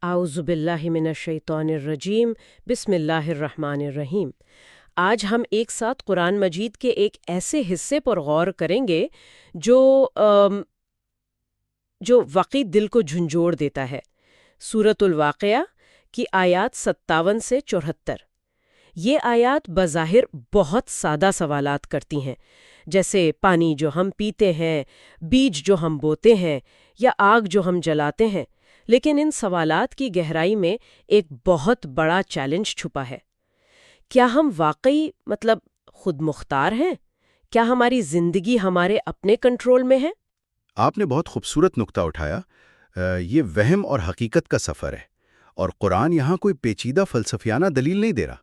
اعوذ باللہ من الشیطان الرجیم بسم اللہ الرحمن الرحیم۔ آج ہم ایک ساتھ قرآن مجید کے ایک ایسے حصے پر غور کریں گے جو واقعی دل کو جھنجھوڑ دیتا ہے۔ سورۃ الواقعہ کی آیات 57 سے 74۔ یہ آیات بظاہر بہت سادہ سوالات کرتی ہیں، جیسے پانی جو ہم پیتے ہیں، بیج جو ہم بوتے ہیں، یا آگ جو ہم جلاتے ہیں، لیکن ان سوالات کی گہرائی میں ایک بہت بڑا چیلنج چھپا ہے۔ کیا ہم واقعی خود مختار ہیں؟ کیا ہماری زندگی ہمارے اپنے کنٹرول میں ہے؟ آپ نے بہت خوبصورت نقطہ اٹھایا۔ یہ وہم اور حقیقت کا سفر ہے، اور قرآن یہاں کوئی پیچیدہ فلسفیانہ دلیل نہیں دے رہا،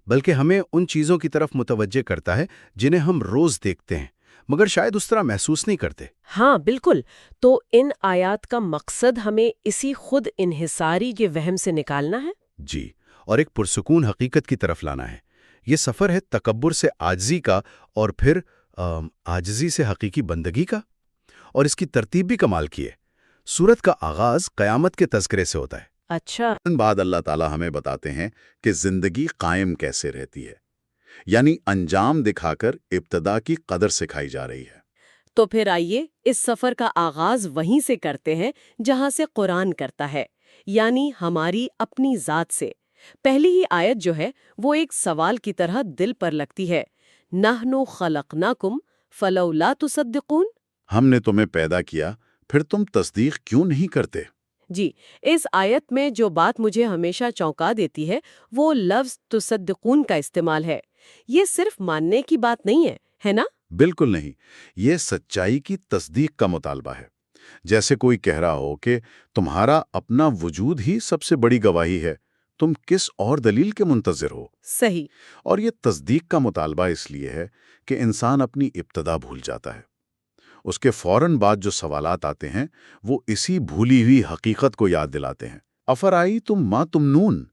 بلکہ ہمیں ان چیزوں کی طرف متوجہ کرتا ہے جنہیں ہم روز دیکھتے ہیں مگر شاید اس طرح محسوس نہیں کرتے۔ ہاں بالکل۔ تو ان آیات کا مقصد ہمیں اسی خود انحصاری کے وہم سے نکالنا ہے۔ جی، اور ایک پرسکون حقیقت کی طرف لانا ہے۔ یہ سفر ہے تکبر سے عاجزی کا، اور پھر عاجزی سے حقیقی بندگی کا، اور اس کی ترتیب بھی کمال کی ہے۔ سورت کا آغاز قیامت کے تذکرے سے ہوتا ہے۔ اچھا۔ بعد اللہ تعالیٰ ہمیں بتاتے ہیں کہ زندگی قائم کیسے رہتی ہے، یعنی انجام دکھا کر ابتدا کی قدر سکھائی جا رہی ہے۔ تو پھر آئیے اس سفر کا آغاز وہیں سے کرتے ہیں جہاں سے قرآن کرتا ہے، یعنی ہماری اپنی ذات سے۔ پہلی ہی آیت جو ہے وہ ایک سوال کی طرح دل پر لگتی ہے، نحن خلقناکم فلولا تصدقون۔ ہم نے تمہیں پیدا کیا، پھر تم تصدیق کیوں نہیں کرتے؟ جی، اس آیت میں جو بات مجھے ہمیشہ چونکا دیتی ہے وہ لفظ تصدقون کا استعمال ہے۔ یہ صرف ماننے کی بات نہیں ہے نا؟ بالکل نہیں، یہ سچائی کی تصدیق کا مطالبہ ہے۔ جیسے کوئی کہہ رہا ہو کہ تمہارا اپنا وجود ہی سب سے بڑی گواہی ہے، تم کس اور دلیل کے منتظر ہو؟ صحیح۔ اور یہ تصدیق کا مطالبہ اس لیے ہے کہ انسان اپنی ابتدا بھول جاتا ہے۔ اس کے فوراً بعد جو سوالات آتے ہیں وہ اسی بھولی ہوئی حقیقت کو یاد دلاتے ہیں۔ افرأیتم ما تمنون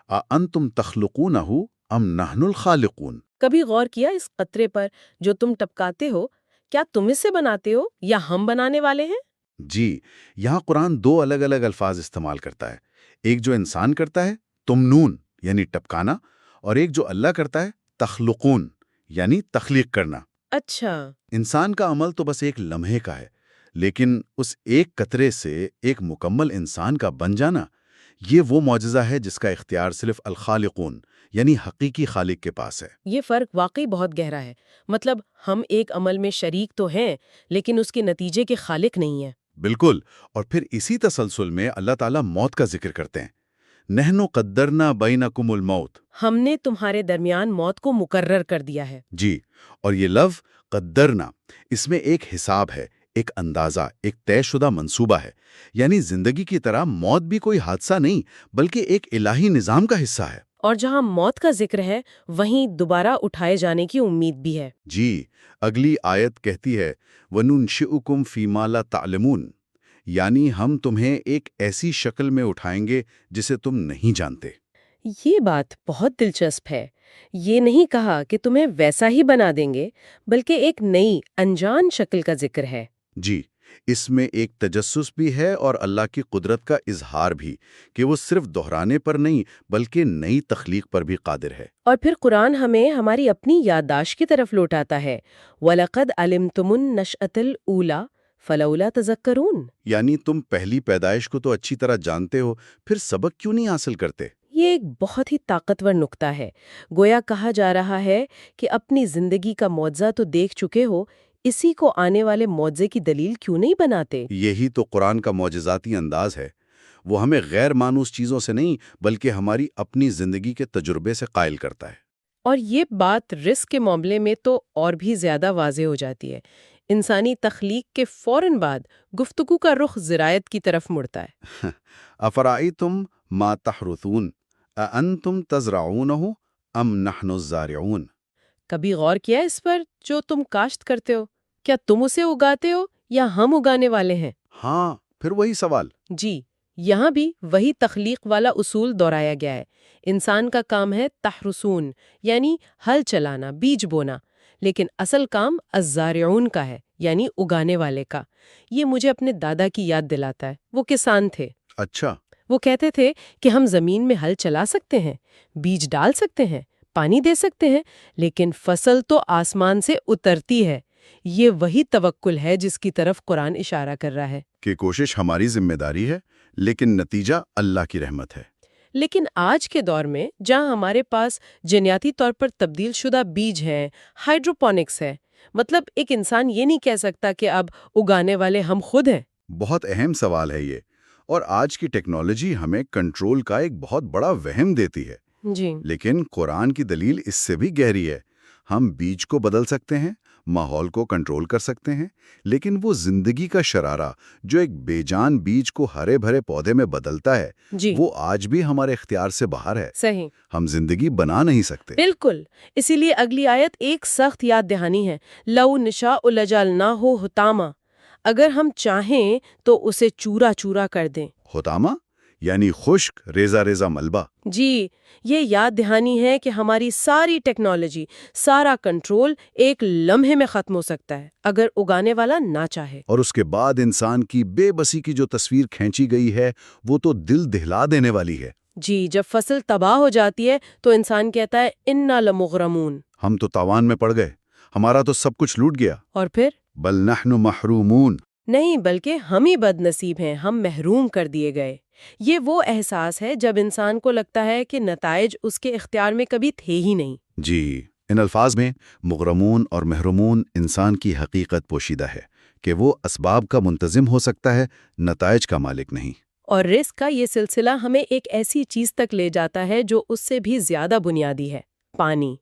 اانتم تخلقونہ ام نحن الخالقون۔ کبھی غور کیا اس قطرے پر جو تم ٹپکاتے ہو؟ کیا تم اسے بناتے ہو یا ہم بنانے والے ہیں؟ جی، یہاں قرآن دو الگ الگ الفاظ استعمال کرتا ہے۔ ایک جو انسان کرتا ہے، تمنون یعنی ٹپکانا، اور ایک جو اللہ کرتا ہے، تخلقون یعنی تخلیق کرنا۔ اچھا۔ انسان کا عمل تو بس ایک لمحے کا ہے، لیکن اس ایک قطرے سے ایک مکمل انسان کا بن جانا، یہ وہ معجزہ ہے جس کا اختیار صرف الخالقون یعنی حقیقی خالق کے پاس ہے۔ یہ فرق واقعی بہت گہرا ہے۔ ہم ایک عمل میں شریک تو ہیں لیکن اس کے نتیجے کے خالق نہیں ہیں۔ بالکل، اور پھر اسی تسلسل میں اللہ تعالیٰ موت کا ذکر کرتے ہیں۔ نحن قدرنا بینکم الموت۔ ہم نے تمہارے درمیان موت کو مقرر کر دیا ہے۔ جی، اور یہ لفظ قدرنا، اس میں ایک حساب ہے، ایک اندازہ، ایک طے شدہ منصوبہ ہے۔ یعنی زندگی کی طرح موت بھی کوئی حادثہ نہیں بلکہ ایک الہی نظام کا حصہ ہے۔ اور جہاں موت کا ذکر ہے وہیں دوبارہ اٹھائے جانے کی امید بھی ہے۔ جی، اگلی آیت کہتی ہے وَنُنشِئُكُمْ فِي مَا لَا تَعْلَمُونَ، یعنی ہم تمہیں ایک ایسی شکل میں اٹھائیں گے جسے تم نہیں جانتے۔ یہ بات بہت دلچسپ ہے۔ یہ نہیں کہا کہ تمہیں ویسا ہی بنا دیں گے، بلکہ ایک نئی انجان شکل کا ذکر ہے۔ جی، اس میں ایک تجسس بھی ہے اور اللہ کی قدرت کا اظہار بھی، کہ وہ صرف دہرانے پر نہیں بلکہ نئی تخلیق پر بھی قادر ہے۔ اور پھر قرآن ہمیں ہماری اپنی یادداشت کی طرف لوٹاتا ہے، وَلَقَدْ عَلِمْتُمُ النَّشْأَةَ الْأُولَىٰ فَلَوْلَا تَذَكَّرُونَ۔ یعنی تم پہلی پیدائش کو تو اچھی طرح جانتے ہو، پھر سبق کیوں نہیں حاصل کرتے؟ یہ ایک بہت ہی طاقتور نکتہ ہے۔ گویا کہا جا رہا ہے کہ اپنی زندگی کا معجزہ تو دیکھ چکے ہو، اسی کو آنے والے معجزے کی دلیل کیوں نہیں بناتے؟ یہی تو قرآن کا معجزاتی انداز ہے۔ وہ ہمیں غیر مانوس چیزوں سے نہیں بلکہ ہماری اپنی زندگی کے تجربے سے قائل کرتا ہے۔ اور یہ بات رزق کے معاملے میں تو اور بھی زیادہ واضح ہو جاتی ہے۔ انسانی تخلیق کے فوراً بعد گفتگو کا رخ زراعت کی طرف مڑتا ہے۔ افرأیتم ما تحرثون اانتم تزرعونہ ام نحن الزارعون۔ کبھی غور کیا اس پر جو تم کاشت کرتے ہو؟ کیا تم اسے اگاتے ہو یا ہم اگانے والے ہیں؟ ہاں، پھر وہی سوال۔ جی، یہاں بھی وہی تخلیق والا اصول دہرایا گیا ہے۔ انسان کا کام ہے تحرسون، یعنی ہل چلانا، بیج بونا، لیکن اصل کام الزارعون کا ہے، یعنی اگانے والے کا۔ یہ مجھے اپنے دادا کی یاد دلاتا ہے، وہ کسان تھے۔ اچھا۔ وہ کہتے تھے کہ ہم زمین میں ہل چلا سکتے ہیں، بیج ڈال سکتے ہیں، پانی دے سکتے ہیں، لیکن فصل تو آسمان سے اترتی ہے۔ یہ وہی توکل ہے جس کی طرف قرآن اشارہ کر رہا ہے کہ کوشش ہماری ذمہ داری ہے، لیکن نتیجہ اللہ کی رحمت ہے۔ لیکن آج کے دور میں جہاں ہمارے پاس جینیاتی طور پر تبدیل شدہ بیج ہیں، ہائیڈروپونکس ہے، مطلب ایک انسان یہ نہیں کہہ سکتا کہ اب اگانے والے ہم خود ہیں۔ بہت اہم سوال ہے یہ، اور آج کی ٹیکنالوجی ہمیں کنٹرول کا ایک بہت بڑا وہم دیتی ہے۔ جی، لیکن قرآن کی دلیل اس سے بھی گہری ہے۔ ہم بیج کو بدل سکتے ہیں، ماحول کو کنٹرول کر سکتے ہیں، لیکن وہ زندگی کا شرارہ جو ایک بے جان بیج کو ہرے بھرے پودے میں بدلتا ہے، جی، وہ آج بھی ہمارے اختیار سے باہر ہے۔ صحیح، ہم زندگی بنا نہیں سکتے۔ بالکل۔ اسی لیے اگلی آیت ایک سخت یاد دہانی ہے، لَوْ نَشَاءُ لَجَعَلْنَاهُ حُطَامًا، اگر ہم چاہیں تو اسے چورا چورا کر دیں۔ حطامہ یعنی خشک ریزہ ریزہ ملبہ۔ جی، یہ یاد دہانی ہے کہ ہماری ساری ٹیکنالوجی، سارا کنٹرول ایک لمحے میں ختم ہو سکتا ہے اگر اگانے والا نہ چاہے۔ اور اس کے بعد انسان کی بے بسی کی جو تصویر کھینچی گئی ہے وہ تو دل دہلا دینے والی ہے۔ جی، جب فصل تباہ ہو جاتی ہے تو انسان کہتا ہے اِنَّا لَمُغْرَمُونَ، ہم تو تاوان میں پڑ گئے، ہمارا تو سب کچھ لوٹ گیا۔ اور پھر بل نحن محرومون، نہیں بلکہ ہم ہی بد نصیب ہیں، ہم محروم کر دیے گئے۔ یہ وہ احساس ہے جب انسان کو لگتا ہے کہ نتائج اس کے اختیار میں کبھی تھے ہی نہیں۔ جی، ان الفاظ میں مغرمون اور محرومون انسان کی حقیقت پوشیدہ ہے کہ وہ اسباب کا منتظم ہو سکتا ہے، نتائج کا مالک نہیں۔ اور رزق کا یہ سلسلہ ہمیں ایک ایسی چیز تک لے جاتا ہے جو اس سے بھی زیادہ بنیادی ہے، پانی۔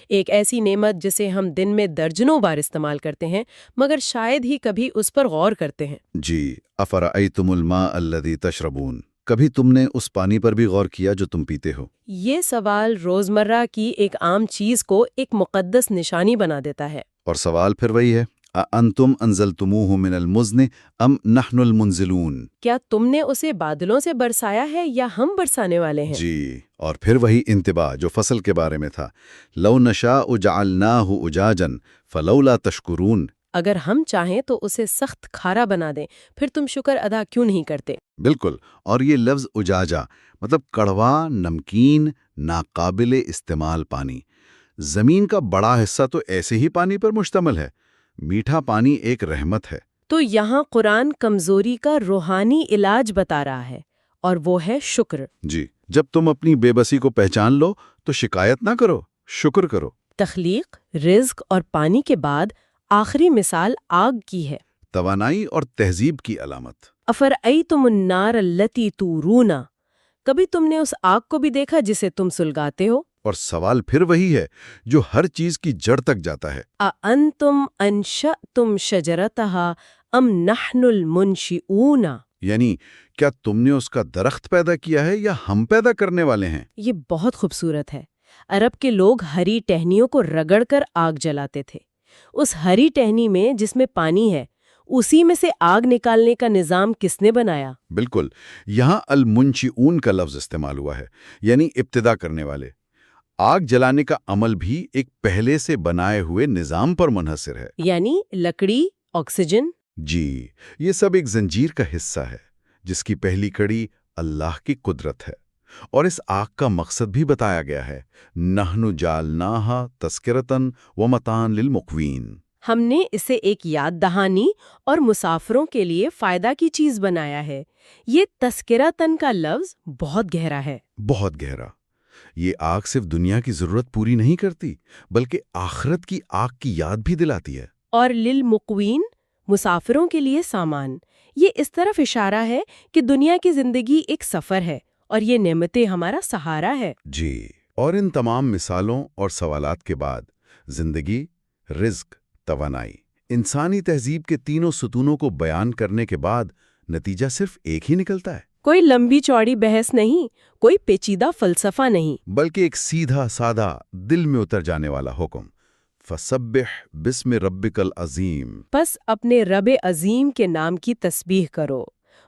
ایک ایسی نعمت جسے ہم دن میں درجنوں بار استعمال کرتے ہیں مگر شاید ہی کبھی اس پر غور کرتے ہیں۔ جی، افرأیتم الماء الذی تشربون، کبھی تم نے اس پانی پر بھی غور کیا جو تم پیتے ہو؟ یہ سوال روزمرہ کی ایک عام چیز کو ایک مقدس نشانی بنا دیتا ہے۔ اور سوال پھر وہی ہے، اَأَنتُمْ أَنزَلْتُمُوهُ مِنَ الْمُزْنِ أَمْ نَحْنُ الْمُنزِلُونَ، کیا تم نے اسے بادلوں سے برسایا ہے یا ہم برسانے والے ہیں؟ جی، اور پھر وہی انتباہ جو فصل کے بارے میں تھا، لَوْ نَشَاءُ جَعَلْنَاهُ أُجَاجًا فَلَوْلَا تَشْكُرُونَ، اگر ہم چاہیں تو اسے سخت کھارا بنا دیں، پھر تم شکر ادا کیوں نہیں کرتے؟ بالکل، اور یہ لفظ اجاجہ مطلب کڑوا، نمکین، ناقابل استعمال پانی۔ زمین کا بڑا حصہ تو ایسے ہی پانی پر مشتمل ہے۔ میٹھا پانی ایک رحمت ہے۔ تو یہاں قرآن کمزوری کا روحانی علاج بتا رہا ہے، اور وہ ہے شکر۔ جی، جب تم اپنی بے بسی کو پہچان لو تو شکایت نہ کرو، شکر کرو۔ تخلیق، رزق اور پانی کے بعد آخری مثال آگ کی ہے۔ توانائی اور تہذیب کی علامت۔ افرأیتم النار التی تورون، کبھی تم نے اس آگ کو بھی دیکھا جسے تم سلگاتے ہو؟ اور سوال پھر وہی ہے جو ہر چیز کی جڑ تک جاتا ہے۔ اَأَنتُمْ أَنشَأْتُمْ شَجَرَتَهَا أَمْ نَحْنُ الْمُنشِئُونَ، یعنی کیا تم نے اس کا درخت پیدا کیا ہے یا ہم پیدا کرنے والے ہیں؟ یہ بہت خوبصورت ہے۔ عرب کے لوگ ہری ٹہنیوں کو رگڑ کر آگ جلاتے تھے۔ اس ہری ٹہنی میں جس میں پانی ہے، اسی میں سے آگ نکالنے کا نظام کس نے بنایا؟ بالکل، یہاں المنشئون کا لفظ استعمال ہوا ہے، یعنی ابتدا کرنے والے۔ آگ جلانے کا عمل بھی ایک پہلے سے بنائے ہوئے نظام پر منحصر ہے۔ یعنی لکڑی، آکسیجن۔ جی، یہ سب ایک زنجیر کا حصہ ہے جس کی پہلی کڑی اللہ کی قدرت ہے، اور اس آگ کا مقصد بھی بتایا گیا ہے، نحن جعلناہا تذکرۃ ومتاعا للمقوین۔ ہم نے اسے ایک یاد دہانی اور مسافروں کے لیے فائدہ کی چیز بنایا ہے۔ یہ تذکرۃً کا لفظ بہت گہرا ہے۔ بہت گہرا۔ یہ آگ صرف دنیا کی ضرورت پوری نہیں کرتی بلکہ آخرت کی آگ کی یاد بھی دلاتی ہے۔ اور للمقوین، مسافروں کے لیے سامان۔ یہ اس طرف اشارہ ہے کہ دنیا کی زندگی ایک سفر ہے اور یہ نعمتیں ہمارا سہارا ہے۔ جی، اور ان تمام مثالوں اور سوالات کے بعد زندگی، رزق، توانائی، انسانی تہذیب کے تینوں ستونوں کو بیان کرنے کے بعد نتیجہ صرف ایک ہی نکلتا ہے۔ کوئی لمبی چوڑی بحث نہیں، کوئی پیچیدہ فلسفہ نہیں، بلکہ ایک سیدھا سادہ دل میں اتر جانے والا حکم، فسبح بسم ربک العظیم۔ بس اپنے رب عظیم کے نام کی تسبیح کرو۔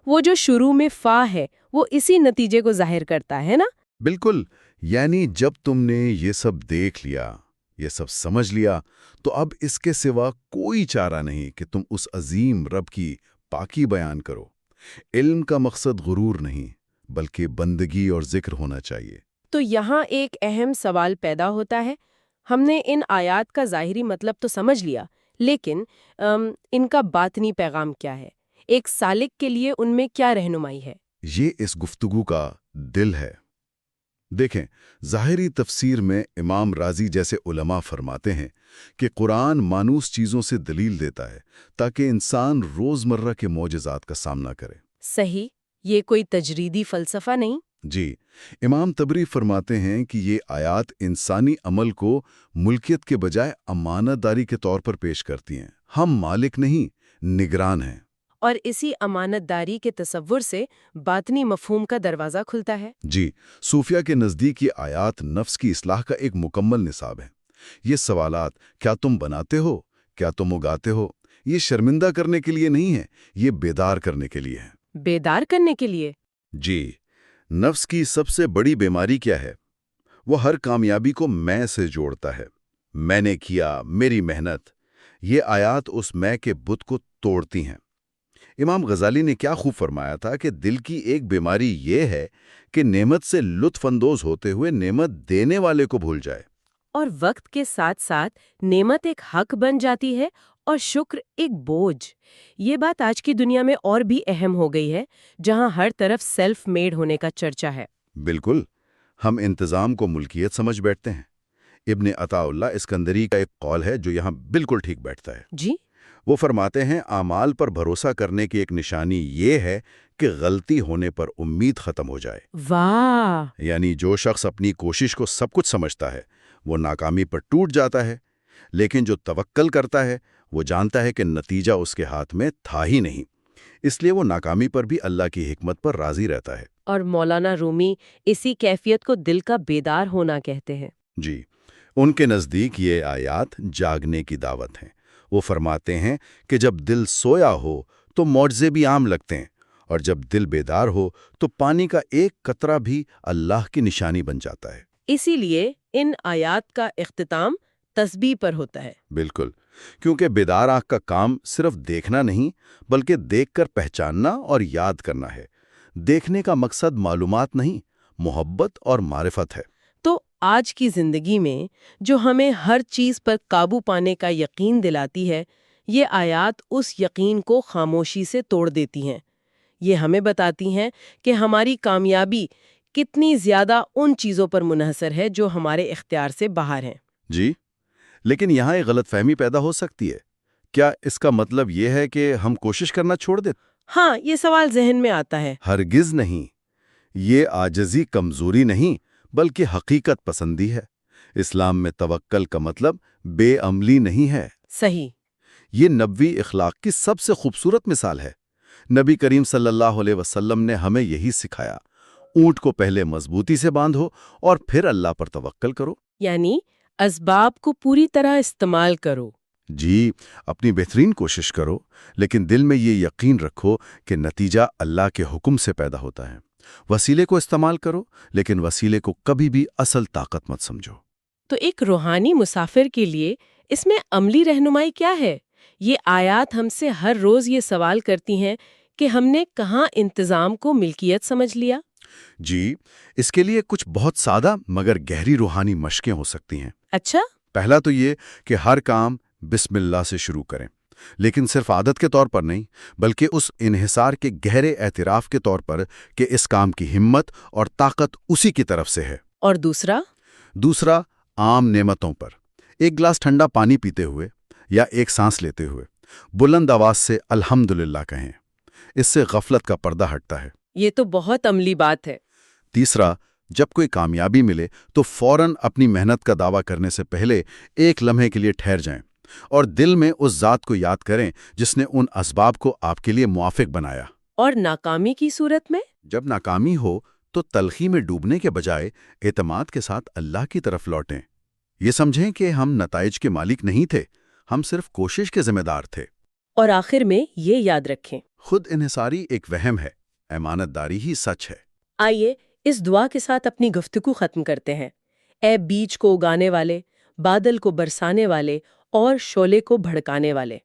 وہ جو شروع میں فا ہے وہ اسی نتیجے کو ظاہر کرتا ہے نا؟ بالکل، یعنی جب تم نے یہ سب دیکھ لیا، یہ سب سمجھ لیا، تو اب اس کے سوا کوئی چارہ نہیں کہ تم اس عظیم رب کی پاکی بیان کرو۔ علم کا مقصد غرور نہیں بلکہ بندگی اور ذکر ہونا چاہیے۔ تو یہاں ایک اہم سوال پیدا ہوتا ہے۔ ہم نے ان آیات کا ظاہری مطلب تو سمجھ لیا، لیکن ان کا باطنی پیغام کیا ہے؟ ایک سالک کے لیے ان میں کیا رہنمائی ہے؟ یہ اس گفتگو کا دل ہے۔ دیکھیں، ظاہری تفسیر میں امام رازی جیسے علماء فرماتے ہیں کہ قرآن مانوس چیزوں سے دلیل دیتا ہے تاکہ انسان روزمرہ کے معجزات کا سامنا کرے۔ صحیح، یہ کوئی تجریدی فلسفہ نہیں؟ جی، امام تبری فرماتے ہیں کہ یہ آیات انسانی عمل کو ملکیت کے بجائے امانت داری کے طور پر پیش کرتی ہیں۔ ہم مالک نہیں، نگران ہیں۔ اور اسی امانت داری کے تصور سے باطنی مفہوم کا دروازہ کھلتا ہے۔ جی، صوفیہ کے نزدیک یہ آیات نفس کی اصلاح کا ایک مکمل نصاب ہے۔ یہ سوالات، کیا تم بناتے ہو، کیا تم اگاتے ہو، یہ شرمندہ کرنے کے لیے نہیں ہے، یہ بیدار کرنے کے لیے ہے۔ بیدار کرنے کے لیے؟ جی، نفس کی سب سے بڑی بیماری کیا ہے؟ وہ ہر کامیابی کو میں سے جوڑتا ہے۔ میں نے کیا، میری محنت۔ یہ آیات اس میں کے بت کو توڑتی ہیں۔ امام غزالی نے کیا خوب فرمایا تھا کہ دل کی ایک بیماری یہ ہے کہ نعمت سے لطف اندوز ہوتے ہوئے نعمت دینے والے کو بھول جائے۔ اور وقت کے ساتھ ساتھ نعمت ایک حق بن جاتی ہے اور شکر ایک بوجھ۔ یہ بات آج کی دنیا میں اور بھی اہم ہو گئی ہے، جہاں ہر طرف سیلف میڈ ہونے کا چرچا ہے۔ بالکل، ہم انتظام کو ملکیت سمجھ بیٹھتے ہیں۔ ابن عطا اللہ اسکندری کا ایک قول ہے جو یہاں بالکل ٹھیک بیٹھتا ہے۔ جی؟ وہ فرماتے ہیں، اعمال پر بھروسہ کرنے کی ایک نشانی یہ ہے کہ غلطی ہونے پر امید ختم ہو جائے۔ واہ! یعنی جو شخص اپنی کوشش کو سب کچھ سمجھتا ہے وہ ناکامی پر ٹوٹ جاتا ہے، لیکن جو توکل کرتا ہے وہ جانتا ہے کہ نتیجہ اس کے ہاتھ میں تھا ہی نہیں، اس لیے وہ ناکامی پر بھی اللہ کی حکمت پر راضی رہتا ہے۔ اور مولانا رومی اسی کیفیت کو دل کا بیدار ہونا کہتے ہیں۔ جی، ان کے نزدیک یہ آیات جاگنے کی دعوت ہیں۔ وہ فرماتے ہیں کہ جب دل سویا ہو تو معجزے بھی عام لگتے ہیں، اور جب دل بیدار ہو تو پانی کا ایک قطرہ بھی اللہ کی نشانی بن جاتا ہے۔ اسی لیے ان آیات کا اختتام تسبیح پر ہوتا ہے۔ بالکل، کیونکہ بیدار آنکھ کا کام صرف دیکھنا نہیں بلکہ دیکھ کر پہچاننا اور یاد کرنا ہے۔ دیکھنے کا مقصد معلومات نہیں، محبت اور معرفت ہے۔ تو آج کی زندگی میں جو ہمیں ہر چیز پر قابو پانے کا یقین دلاتی ہے، یہ آیات اس یقین کو خاموشی سے توڑ دیتی ہیں۔ یہ ہمیں بتاتی ہیں کہ ہماری کامیابی کتنی زیادہ ان چیزوں پر منحصر ہے جو ہمارے اختیار سے باہر ہیں۔ جی، لیکن یہاں ایک غلط فہمی پیدا ہو سکتی ہے۔ کیا اس کا مطلب یہ ہے کہ ہم کوشش کرنا چھوڑ دیں؟ ہاں، یہ سوال ذہن میں آتا ہے۔ ہرگز نہیں۔ یہ عاجزی کمزوری نہیں بلکہ حقیقت پسندی ہے۔ اسلام میں توکل کا مطلب بے عملی نہیں ہے۔ صحیح۔ یہ نبوی اخلاق کی سب سے خوبصورت مثال ہے۔ نبی کریم صلی اللہ علیہ وسلم نے ہمیں یہی سکھایا، اونٹ کو پہلے مضبوطی سے باندھو اور پھر اللہ پر توکل کرو۔ یعنی اسباب کو پوری طرح استعمال کرو۔ جی، اپنی بہترین کوشش کرو، لیکن دل میں یہ یقین رکھو کہ نتیجہ اللہ کے حکم سے پیدا ہوتا ہے۔ وسیلے کو استعمال کرو، لیکن وسیلے کو کبھی بھی اصل طاقت مت سمجھو۔ تو ایک روحانی مسافر کے لیے اس میں عملی رہنمائی کیا ہے؟ یہ آیات ہم سے ہر روز یہ سوال کرتی ہیں کہ ہم نے کہاں انتظام کو ملکیت سمجھ لیا؟ جی، اس کے لیے کچھ بہت سادہ مگر گہری روحانی مشقیں ہو سکتی ہیں۔ اچھا؟ پہلا تو یہ کہ ہر کام بسم اللہ سے شروع کریں، لیکن صرف عادت کے طور پر نہیں بلکہ اس انحصار کے گہرے اعتراف کے طور پر کہ اس کام کی ہمت اور طاقت اسی کی طرف سے ہے۔ اور دوسرا عام نعمتوں پر ایک گلاس ٹھنڈا پانی پیتے ہوئے یا ایک سانس لیتے ہوئے بلند آواز سے الحمدللہ کہیں۔ اس سے غفلت کا پردہ ہٹتا ہے۔ یہ تو بہت عملی بات ہے۔ تیسرا، جب کوئی کامیابی ملے تو فوراً اپنی محنت کا دعویٰ کرنے سے پہلے ایک لمحے کے لیے ٹھہر جائیں اور دل میں اس ذات کو یاد کریں جس نے ان اسباب کو آپ کے لیے موافق بنایا۔ اور ناکامی کی صورت میں؟ جب ناکامی ہو تو تلخی میں ڈوبنے کے بجائے اعتماد کے ساتھ اللہ کی طرف لوٹیں۔ یہ سمجھیں کہ ہم نتائج کے مالک نہیں تھے، ہم صرف کوشش کے ذمہ دار تھے۔ اور آخر میں یہ یاد رکھیں، خود انحصاری ایک وہم ہے، امانت داری ہی سچ ہے۔ آئیے اس دعا کے ساتھ اپنی گفتگو ختم کرتے ہیں۔ اے بیج کو اگانے والے، بادل کو برسانے والے اور شعلے کو بھڑکانے والے،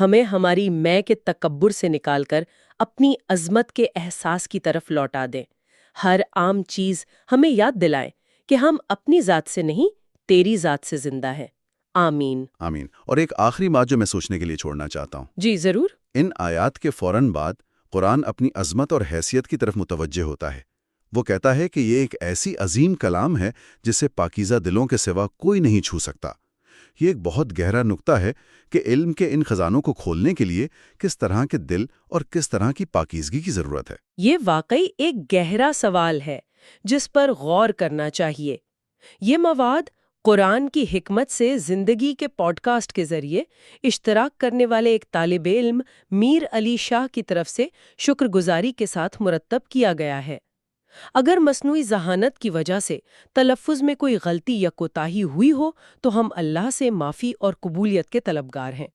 ہمیں ہماری میں کے تکبر سے نکال کر اپنی عظمت کے احساس کی طرف لوٹا دیں۔ ہر عام چیز ہمیں یاد دلائے کہ ہم اپنی ذات سے نہیں، تیری ذات سے زندہ ہیں۔ آمین۔ آمین۔ اور ایک آخری بات جو میں سوچنے کے لیے چھوڑنا چاہتا ہوں، جی ضرور۔ ان آیات کے فوراً بعد قرآن اپنی عظمت اور حیثیت کی طرف متوجہ ہوتا ہے۔ وہ کہتا ہے کہ یہ ایک ایسی عظیم کلام ہے جسے پاکیزہ دلوں کے سوا کوئی نہیں چھو سکتا۔ یہ ایک بہت گہرا نقطہ ہے کہ علم کے ان خزانوں کو کھولنے کے لیے کس طرح کے دل اور کس طرح کی پاکیزگی کی ضرورت ہے۔ یہ واقعی ایک گہرا سوال ہے جس پر غور کرنا چاہیے۔ یہ مواد قرآن کی حکمت سے زندگی کے پوڈ کاسٹ کے ذریعے اشتراک کرنے والے ایک طالب علم میر علی شاہ کی طرف سے شکر گزاری کے ساتھ مرتب کیا گیا ہے۔ اگر مصنوعی ذہانت کی وجہ سے تلفظ میں کوئی غلطی یا کوتاہی ہوئی ہو تو ہم اللہ سے معافی اور قبولیت کے طلبگار ہیں۔